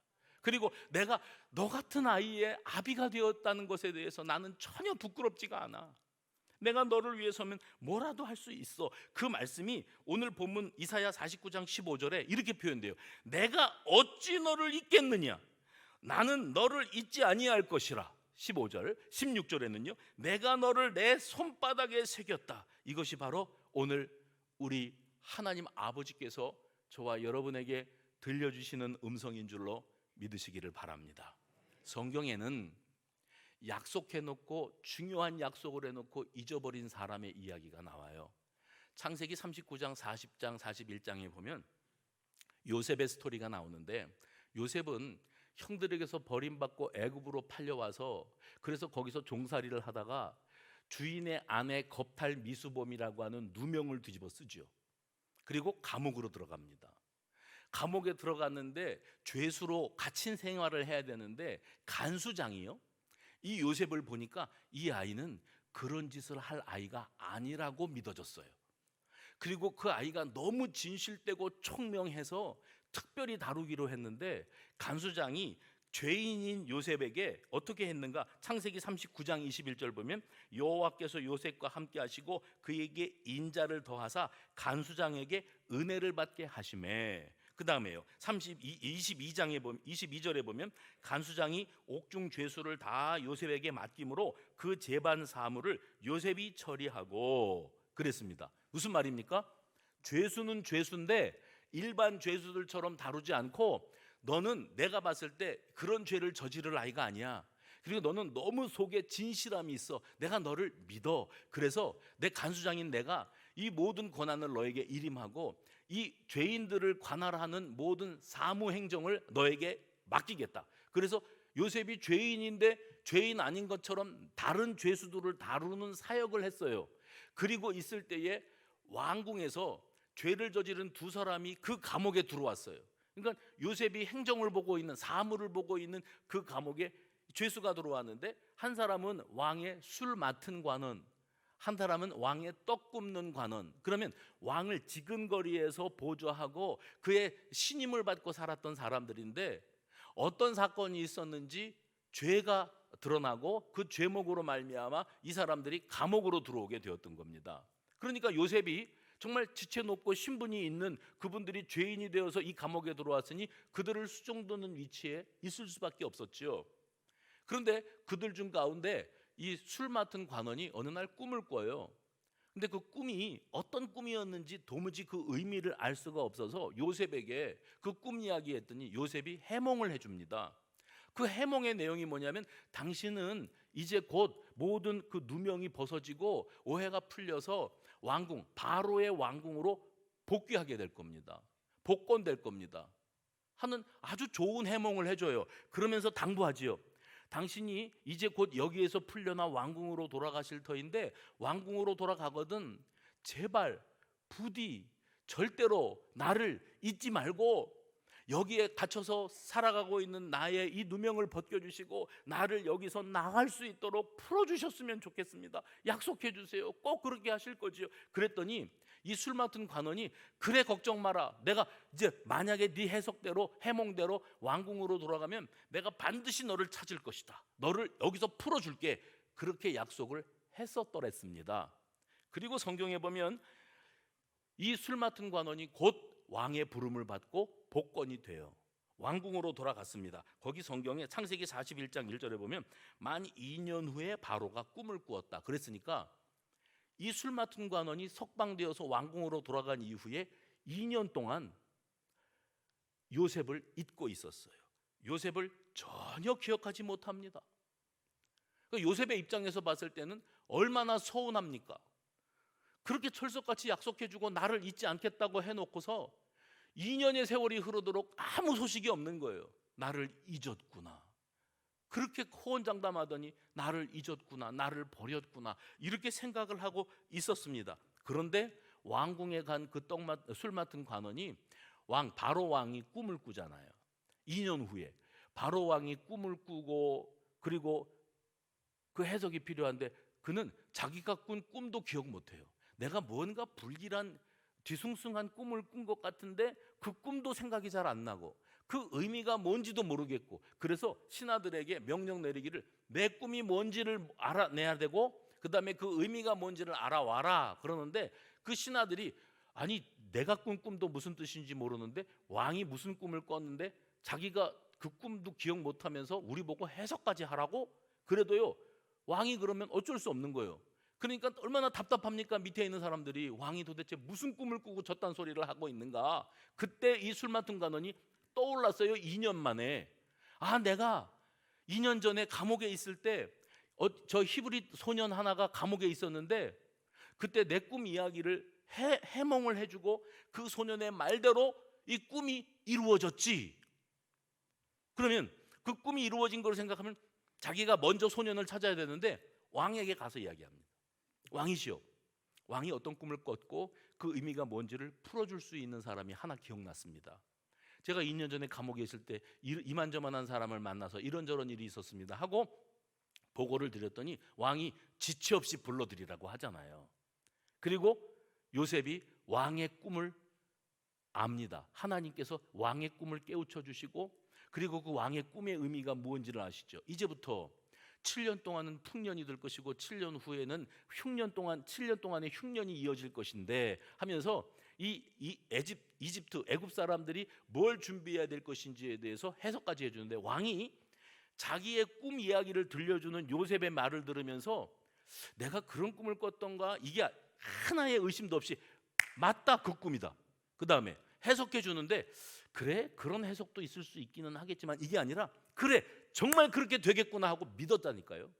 그리고 내가 너 같은 아이의 아비가 되었다는 것에 대해서 나는 전혀 부끄럽지가 않아. 내가 너를 위해서면 뭐라도 할 수 있어. 그 말씀이 오늘 본문 이사야 49장 15절에 이렇게 표현돼요. 내가 어찌 너를 잊겠느냐? 나는 너를 잊지 아니할 것이라. 15절, 16절에는요, 내가 너를 내 손바닥에 새겼다. 이것이 바로 오늘 우리 하나님 아버지께서 저와 여러분에게 들려주시는 음성인 줄로 믿으시기를 바랍니다. 성경에는 약속해놓고 중요한 약속을 해놓고 잊어버린 사람의 이야기가 나와요. 창세기 39장, 40장, 41장에 보면 요셉의 스토리가 나오는데, 요셉은 형들에게서 버림받고 애굽으로 팔려와서 그래서 거기서 종살이를 하다가 주인의 아내 겁탈 미수범이라고 하는 누명을 뒤집어 쓰죠. 그리고 감옥으로 들어갑니다. 감옥에 들어갔는데 죄수로 갇힌 생활을 해야 되는데 간수장이요, 이 요셉을 보니까 이 아이는 그런 짓을 할 아이가 아니라고 믿어졌어요. 그리고 그 아이가 너무 진실되고 총명해서 특별히 다루기로 했는데, 간수장이 죄인인 요셉에게 어떻게 했는가? 창세기 39장 21절 보면 여호와께서 요셉과 함께 하시고 그에게 인자를 더하사 간수장에게 은혜를 받게 하시매. 그 다음에요, 22절에 보면 간수장이 옥중 죄수를 다 요셉에게 맡김으로 그 재반 사무를 요셉이 처리하고 그랬습니다. 무슨 말입니까? 죄수는 죄수인데 일반 죄수들처럼 다루지 않고, 너는 내가 봤을 때 그런 죄를 저지를 아이가 아니야. 그리고 너는 너무 속에 진실함이 있어. 내가 너를 믿어. 그래서 내 간수장인 내가 이 모든 권한을 너에게 일임하고 이 죄인들을 관할하는 모든 사무 행정을 너에게 맡기겠다. 그래서 요셉이 죄인인데 죄인 아닌 것처럼 다른 죄수들을 다루는 사역을 했어요. 그리고 있을 때에 왕궁에서 죄를 저지른 두 사람이 그 감옥에 들어왔어요. 그러니까 요셉이 행정을 보고 있는, 사무를 보고 있는 그 감옥에 죄수가 들어왔는데, 한 사람은 왕의 술 맡은 관원, 한 사람은 왕의 떡 굽는 관원. 그러면 왕을 지근거리에서 보조하고 그의 신임을 받고 살았던 사람들인데, 어떤 사건이 있었는지 죄가 드러나고 그 죄목으로 말미암아 이 사람들이 감옥으로 들어오게 되었던 겁니다. 그러니까 요셉이 정말 지체 높고 신분이 있는 그분들이 죄인이 되어서 이 감옥에 들어왔으니 그들을 수종도는 위치에 있을 수밖에 없었죠. 그런데 그들 중 가운데 이 술 맡은 관원이 어느 날 꿈을 꿔요. 근데 그 꿈이 어떤 꿈이었는지 도무지 그 의미를 알 수가 없어서 요셉에게 그 꿈 이야기했더니 요셉이 해몽을 해줍니다. 그 해몽의 내용이 뭐냐면, 당신은 이제 곧 모든 그 누명이 벗어지고 오해가 풀려서 왕궁, 바로의 왕궁으로 복귀하게 될 겁니다. 복권될 겁니다 하는 아주 좋은 해몽을 해줘요. 그러면서 당부하지요. 당신이 이제 곧 여기에서 풀려나 왕궁으로 돌아가실 터인데, 왕궁으로 돌아가거든 제발 부디 절대로 나를 잊지 말고 여기에 갇혀서 살아가고 있는 나의 이 누명을 벗겨주시고 나를 여기서 나갈 수 있도록 풀어주셨으면 좋겠습니다. 약속해 주세요. 꼭 그렇게 하실 거지요. 그랬더니 이 술 맡은 관원이 그래 걱정 마라. 내가 이제 만약에 네 해석대로 해몽대로 왕궁으로 돌아가면 내가 반드시 너를 찾을 것이다. 너를 여기서 풀어줄게. 그렇게 약속을 했었더랬습니다. 그리고 성경에 보면 이 술 맡은 관원이 곧 왕의 부름을 받고 복권이 돼요. 왕궁으로 돌아갔습니다. 거기 성경에 창세기 41장 1절에 보면 만 2년 후에 바로가 꿈을 꾸었다. 그랬으니까 이 술 맡은 관원이 석방되어서 왕궁으로 돌아간 이후에 2년 동안 요셉을 잊고 있었어요. 요셉을 전혀 기억하지 못합니다. 요셉의 입장에서 봤을 때는 얼마나 서운합니까? 그렇게 철석같이 약속해주고 나를 잊지 않겠다고 해놓고서 2년의 세월이 흐르도록 아무 소식이 없는 거예요. 나를 잊었구나. 그렇게 호언장담하더니 나를 잊었구나, 나를 버렸구나, 이렇게 생각을 하고 있었습니다. 그런데 왕궁에 간 그 술 맡은 관원이 바로 왕이 꿈을 꾸잖아요. 2년 후에 바로 왕이 꿈을 꾸고, 그리고 그 해석이 필요한데 그는 자기가 꾼 꿈도 기억 못해요. 내가 뭔가 불길한 뒤숭숭한 꿈을 꾼 것 같은데 그 꿈도 생각이 잘 안 나고 그 의미가 뭔지도 모르겠고, 그래서 신하들에게 명령 내리기를 내 꿈이 뭔지를 알아내야 되고 그 다음에 그 의미가 뭔지를 알아와라 그러는데, 그 신하들이 아니 내가 꾼 꿈도 무슨 뜻인지 모르는데 왕이 무슨 꿈을 꿨는데 자기가 그 꿈도 기억 못하면서 우리 보고 해석까지 하라고? 그래도요 왕이 그러면 어쩔 수 없는 거예요. 그러니까 얼마나 답답합니까? 밑에 있는 사람들이 왕이 도대체 무슨 꿈을 꾸고 저딴 소리를 하고 있는가. 그때 이 술 맡은 관원이 떠올랐어요. 2년 만에. 아, 내가 2년 전에 감옥에 있을 때 저 히브리 소년 하나가 감옥에 있었는데 그때 내 꿈 이야기를 해몽을 해주고 그 소년의 말대로 이 꿈이 이루어졌지. 그러면 그 꿈이 이루어진 걸 생각하면 자기가 먼저 소년을 찾아야 되는데 왕에게 가서 이야기합니다. 왕이시여, 왕이 어떤 꿈을 꿨고 그 의미가 뭔지를 풀어줄 수 있는 사람이 하나 기억났습니다. 제가 2년 전에 감옥에 있을 때 이만저만한 사람을 만나서 이런저런 일이 있었습니다 하고 보고를 드렸더니 왕이 지체 없이 불러드리라고 하잖아요. 그리고 요셉이 왕의 꿈을 압니다. 하나님께서 왕의 꿈을 깨우쳐 주시고 그리고 그 왕의 꿈의 의미가 무엇인지를 아시죠. 이제부터 7년 동안은 풍년이 될 것이고 7년 후에는 7년 동안의 흉년이 이어질 것인데 하면서 이 이집트 애굽 사람들이 뭘 준비해야 될 것인지에 대해서 해석까지 해주는데, 왕이 자기의 꿈 이야기를 들려주는 요셉의 말을 들으면서 내가 그런 꿈을 꿨던가, 이게 하나의 의심도 없이 맞다, 그 꿈이다. 그 다음에 해석해 주는데 그래, 그런 해석도 있을 수 있기는 하겠지만 이게 아니라 그래, 정말 그렇게 되겠구나 하고 믿었다니까요.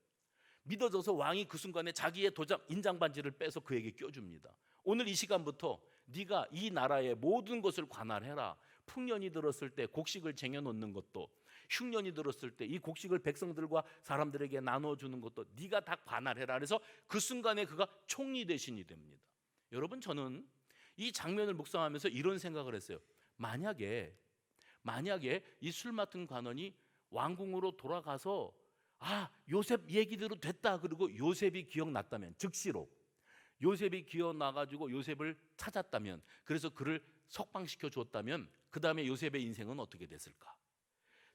믿어져서 왕이 그 순간에 자기의 인장 반지를 빼서 그에게 껴줍니다. 오늘 이 시간부터 네가 이 나라의 모든 것을 관할해라. 풍년이 들었을 때 곡식을 쟁여놓는 것도, 흉년이 들었을 때 이 곡식을 백성들과 사람들에게 나눠주는 것도 네가 다 관할해라. 그래서 그 순간에 그가 총리 대신이 됩니다. 여러분, 저는 이 장면을 묵상하면서 이런 생각을 했어요. 만약에 이 술 맡은 관원이 왕궁으로 돌아가서 요셉 얘기대로 됐다, 그리고 요셉이 기억났다면, 즉시로 요셉이 기억나가지고 요셉을 찾았다면, 그래서 그를 석방시켜 줬다면 그 다음에 요셉의 인생은 어떻게 됐을까?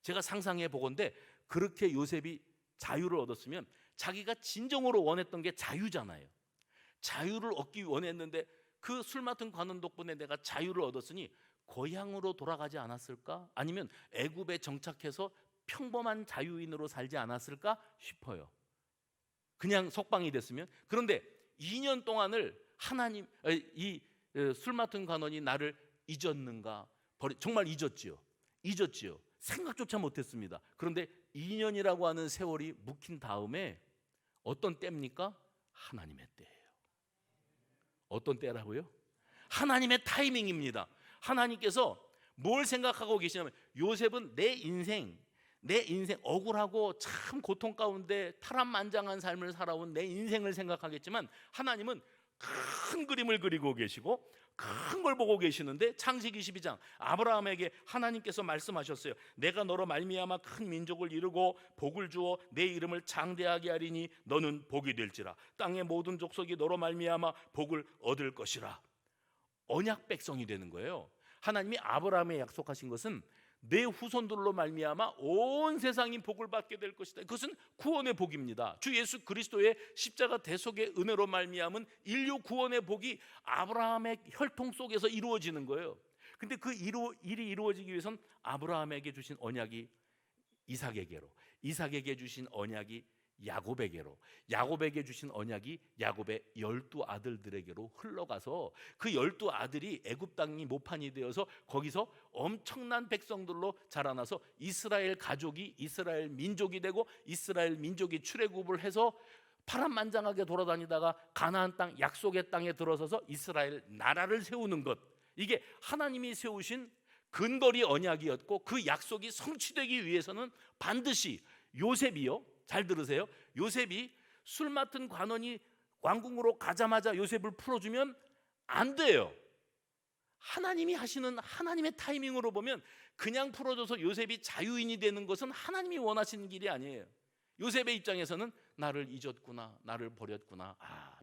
제가 상상해 보건대 그렇게 요셉이 자유를 얻었으면 자기가 진정으로 원했던 게 자유잖아요. 자유를 얻기 원했는데 그 술 맡은 관원 덕분에 내가 자유를 얻었으니 고향으로 돌아가지 않았을까? 아니면 애굽에 정착해서 평범한 자유인으로 살지 않았을까 싶어요. 그냥 석방이 됐으면. 그런데 2년 동안을 이 술 맡은 관원이 나를 잊었는가? 정말 잊었지요. 생각조차 못했습니다. 그런데 2년이라고 하는 세월이 묵힌 다음에 어떤 때입니까? 하나님의 때예요. 어떤 때라고요? 하나님의 타이밍입니다. 하나님께서 뭘 생각하고 계시냐면, 요셉은 내 인생 억울하고 참 고통 가운데 파란만장한 삶을 살아온 내 인생을 생각하겠지만 하나님은 큰 그림을 그리고 계시고 큰 걸 보고 계시는데 창세기 22장 아브라함에게 하나님께서 말씀하셨어요. 내가 너로 말미암아 큰 민족을 이루고 복을 주어 내 이름을 장대하게 하리니 너는 복이 될지라. 땅의 모든 족속이 너로 말미암아 복을 얻을 것이라. 언약 백성이 되는 거예요. 하나님이 아브라함에 약속하신 것은 내 후손들로 말미암아 온 세상이 복을 받게 될 것이다. 그것은 구원의 복입니다. 주 예수 그리스도의 십자가 대속의 은혜로 말미암은 인류 구원의 복이 아브라함의 혈통 속에서 이루어지는 거예요. 근데 그 일이 이루어지기 위해선 아브라함에게 주신 언약이 이삭에게로, 이삭에게 주신 언약이 야곱에게로, 야곱에게 주신 언약이 야곱의 12 아들들에게로 흘러가서 그 12 아들이 애굽 땅이 모판이 되어서 거기서 엄청난 백성들로 자라나서 이스라엘 가족이 이스라엘 민족이 되고 이스라엘 민족이 출애굽을 해서 파란만장하게 돌아다니다가 가나안 땅 약속의 땅에 들어서서 이스라엘 나라를 세우는 것, 이게 하나님이 세우신 근거리 언약이었고 그 약속이 성취되기 위해서는 반드시 요셉이요, 잘 들으세요, 요셉이 술 맡은 관원이 왕궁으로 가자마자 요셉을 풀어주면 안 돼요. 하나님이 하시는 하나님의 타이밍으로 보면 그냥 풀어줘서 요셉이 자유인이 되는 것은 하나님이 원하시는 길이 아니에요. 요셉의 입장에서는 나를 잊었구나, 나를 버렸구나,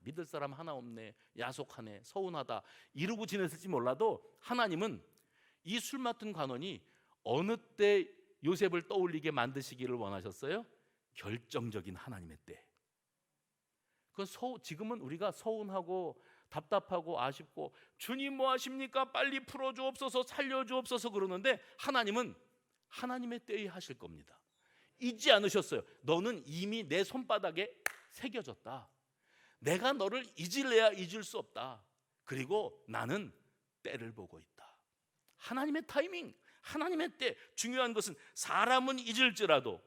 믿을 사람 하나 없네, 야속하네, 서운하다 이러고 지냈을지 몰라도 하나님은 이 술 맡은 관원이 어느 때 요셉을 떠올리게 만드시기를 원하셨어요? 결정적인 하나님의 때. 지금은 우리가 서운하고 답답하고 아쉽고 주님 뭐 하십니까? 빨리 풀어주옵소서, 살려주옵소서 그러는데 하나님은 하나님의 때에 하실 겁니다. 잊지 않으셨어요. 너는 이미 내 손바닥에 새겨졌다. 내가 너를 잊을래야 잊을 수 없다. 그리고 나는 때를 보고 있다. 하나님의 타이밍, 하나님의 때. 중요한 것은 사람은 잊을지라도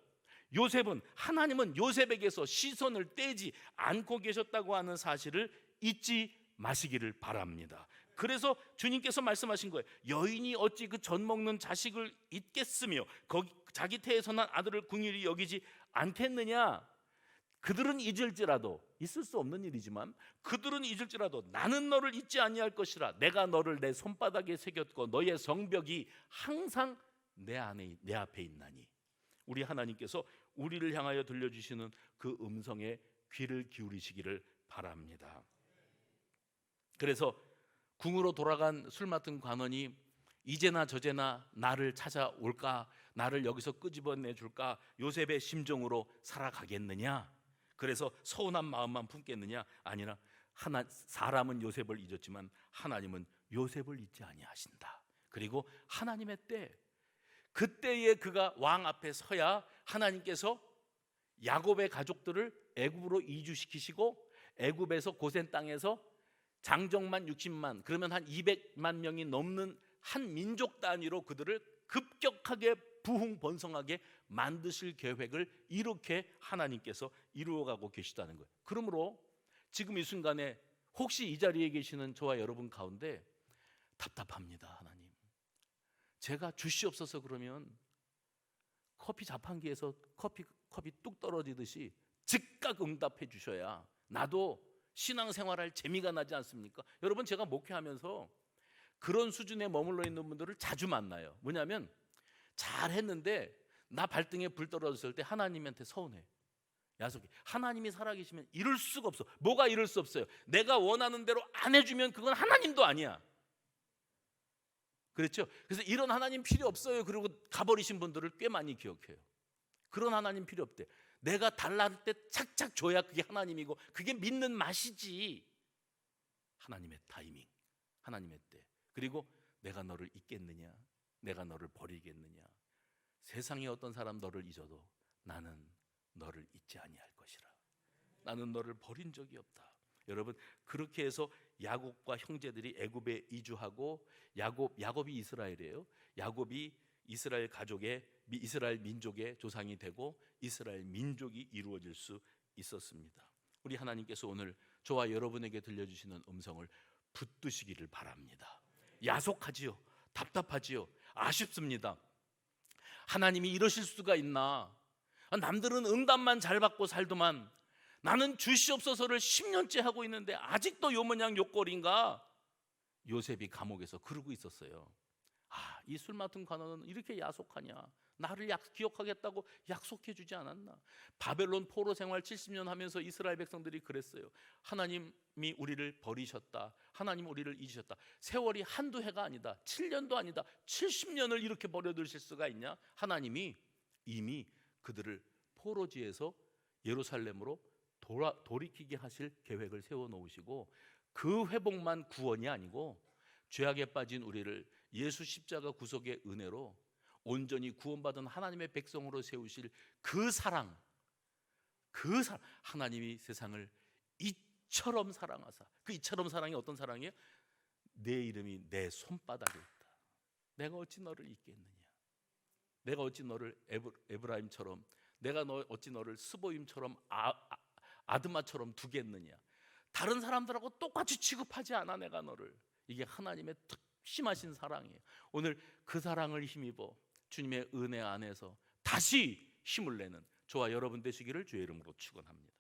하나님은 요셉에게서 시선을 떼지 않고 계셨다고 하는 사실을 잊지 마시기를 바랍니다. 그래서 주님께서 말씀하신 거예요. 여인이 어찌 그 젖 먹는 자식을 잊겠으며 자기 태에서 난 아들을 긍휼히 여기지 않겠느냐. 그들은 잊을지라도, 있을 수 없는 일이지만 그들은 잊을지라도 나는 너를 잊지 아니할 것이라. 내가 너를 내 손바닥에 새겼고 너의 성벽이 항상 내 앞에 있나니. 우리 하나님께서 우리를 향하여 들려주시는 그 음성에 귀를 기울이시기를 바랍니다. 그래서 궁으로 돌아간 술 맡은 관원이 이제나 저제나 나를 찾아올까, 나를 여기서 끄집어내줄까, 요셉의 심정으로 살아가겠느냐? 그래서 서운한 마음만 품겠느냐? 아니라 사람은 요셉을 잊었지만 하나님은 요셉을 잊지 아니하신다. 그리고 하나님의 때, 그때에 그가 왕 앞에 서야 하나님께서 야곱의 가족들을 애굽으로 이주시키시고 애굽에서 고센 땅에서 장정만 60만, 그러면 한 200만 명이 넘는 한 민족 단위로 그들을 급격하게 부흥번성하게 만드실 계획을 이렇게 하나님께서 이루어가고 계시다는 거예요. 그러므로 지금 이 순간에 혹시 이 자리에 계시는 저와 여러분 가운데 답답합니다. 하나님, 제가 주시옵소서 그러면 커피 자판기에서 컵이 뚝 떨어지듯이 즉각 응답해 주셔야 나도 신앙생활할 재미가 나지 않습니까? 여러분, 제가 목회하면서 그런 수준에 머물러 있는 분들을 자주 만나요. 뭐냐면 잘했는데 나 발등에 불 떨어졌을 때 하나님한테 서운해, 야속해. 하나님이 살아계시면 이룰 수가 없어. 뭐가 이룰 수 없어요? 내가 원하는 대로 안 해주면 그건 하나님도 아니야. 그렇죠? 그래서 이런 하나님 필요 없어요. 그리고 가버리신 분들을 꽤 많이 기억해요. 그런 하나님 필요 없대. 내가 달랄 때 착착 줘야 그게 하나님이고 그게 믿는 맛이지. 하나님의 타이밍, 하나님의 때. 그리고 내가 너를 잊겠느냐, 내가 너를 버리겠느냐. 세상에 어떤 사람 너를 잊어도 나는 너를 잊지 아니할 것이라. 나는 너를 버린 적이 없다. 여러분, 그렇게 해서 야곱과 형제들이 애굽에 이주하고 야곱이 이스라엘이에요. 야곱이 이스라엘 가족의, 이스라엘 민족의 조상이 되고 이스라엘 민족이 이루어질 수 있었습니다. 우리 하나님께서 오늘 저와 여러분에게 들려주시는 음성을 붙드시기를 바랍니다. 야속하지요, 답답하지요, 아쉽습니다. 하나님이 이러실 수가 있나? 남들은 응답만 잘 받고 살더만 나는 주시옵소서를 10년째 하고 있는데 아직도 요 모양 요 꼴인가? 요셉이 감옥에서 그러고 있었어요. 아, 이 술 맡은 관원은 이렇게 야속하냐? 나를 기억하겠다고 약속해 주지 않았나? 바벨론 포로 생활 70년 하면서 이스라엘 백성들이 그랬어요. 하나님이 우리를 버리셨다. 하나님 우리를 잊으셨다. 세월이 한두 해가 아니다. 7년도 아니다. 70년을 이렇게 버려두실 수가 있냐? 하나님이 이미 그들을 포로지에서 예루살렘으로 돌이키게 하실 계획을 세워놓으시고, 그 회복만 구원이 아니고 죄악에 빠진 우리를 예수 십자가 구속의 은혜로 온전히 구원받은 하나님의 백성으로 세우실 그 사랑, 하나님이 세상을 이처럼 사랑하사, 그 이처럼 사랑이 어떤 사랑이에요? 내 이름이 내 손바닥에 있다. 내가 어찌 너를 잊겠느냐? 내가 어찌 너를 에브라임처럼, 내가 어찌 너를 스보임처럼 아드마처럼 두겠느냐? 다른 사람들하고 똑같이 취급하지 않아 내가 너를. 이게 하나님의 특심하신 사랑이에요. 오늘 그 사랑을 힘입어 주님의 은혜 안에서 다시 힘을 내는 저와 여러분 되시기를 주의 이름으로 축원합니다.